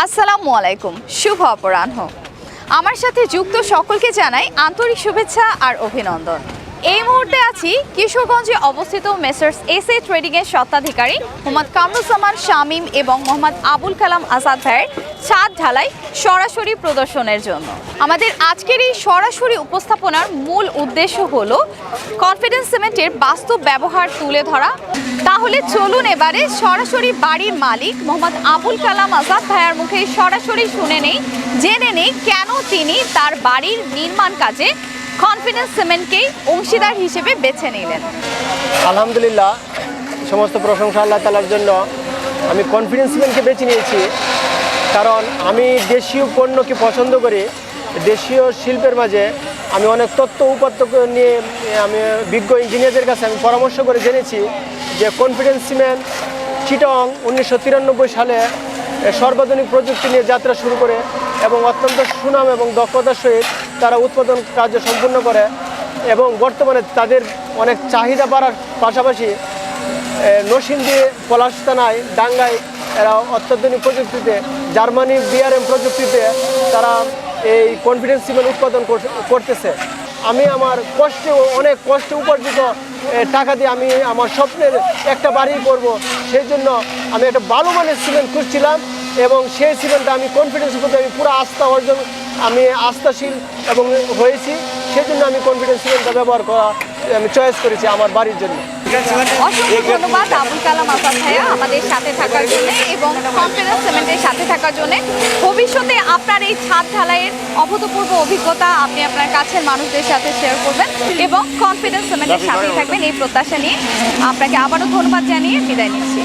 আসসালামু আলাইকুম, শুভ অপরাহ্ন। আমার সাথে যুক্ত সকলকে জানাই আন্তরিক শুভেচ্ছা আর অভিনন্দন। এই মুহূর্তে আছি কিশোরগঞ্জে অবস্থিত মেসার্স এসএ ট্রেডিংয়ের স্বত্বাধিকারী মোহাম্মদ কামরুজ্জামান শামীম এবং মোহাম্মদ আবুল কালাম আজাদ ভাইয়ের ছাদ ঢালাই সরাসরি প্রদর্শনের জন্য। আমাদের আজকের এই সরাসরি উপস্থাপনার মূল উদ্দেশ্য হলো কনফিডেন্স সিমেন্টের বাস্তব ব্যবহার তুলে ধরা। তাহলে চলুন এবারে সরাসরি বাড়ির মালিক মোহাম্মদ আবুল কালাম আজাদ ভাইয়ার মুখে সরাসরি শুনে নেই, জেনে নেই কেন তিনি তার বাড়ির নির্মাণ কাজে কনফিডেন্স সিমেন্টকেই অংশীদার হিসেবে বেছে নিলেন। আলহামদুলিল্লাহ, সমস্ত প্রশংসা আল্লাহ তাআলার জন্য। আমি কনফিডেন্স সিমেন্টকে বেছে নিয়েছি কারণ আমি দেশীয় পণ্যকে পছন্দ করি। দেশীয় শিল্পের মাঝে আমি অনেক তথ্য উপাত্ত নিয়ে আমি বিজ্ঞ ইঞ্জিনিয়ারদের কাছে আমি পরামর্শ করে জেনেছি যে কনফিডেন্স সিমেন্ট চিটং 1993 সালে সর্বাধুনিক প্রযুক্তি নিয়ে যাত্রা শুরু করে এবং অত্যন্ত সুনাম এবং দক্ষতার সহিত তারা উৎপাদন কার্য সম্পূর্ণ করে এবং বর্তমানে তাদের অনেক চাহিদা বাড়ার পাশাপাশি নরসিংদী পলাশথানায় ডাঙ্গায় এরা অত্যাধুনিক প্রযুক্তিতে জার্মানি বিআরএম প্রযুক্তিতে তারা এই কনফিডেন্স সিমেন্ট উৎপাদন করতেছে। আমি আমার অনেক কষ্টে উপার্জিত টাকা দিয়ে আমি আমার স্বপ্নের একটা বাড়ি করব, সেই জন্য আমি একটা ভালো মানের সিমেন্ট খুঁজছিলাম এবং সেই সিমেন্টটা আমি কনফিডেন্সের প্রতি আমি পুরো আস্থা অর্জন আমি আস্থাশীল এবং হয়েছি। সেই জন্য আমি কনফিডেন্স সিমেন্টটা ব্যবহার করা আমি চয়েস করেছি আমার বাড়ির জন্য। অসংখ্য ধন্যবাদ আবুল কালাম আজাদ ভাইয়া আমাদের সাথে থাকার জন্য এবং কনফিডেন্স সিমেন্টের সাথে থাকার জন্য। ভবিষ্যতে আপনার এই ছাদ ঢালাইয়ের অভূতপূর্ব অভিজ্ঞতা আপনি আপনার কাছের মানুষদের সাথে শেয়ার করবেন এবং কনফিডেন্স সিমেন্টের সাথেই থাকবেন এই প্রত্যাশা নিয়ে আপনাকে আবারও ধন্যবাদ জানিয়ে বিদায় নিচ্ছি।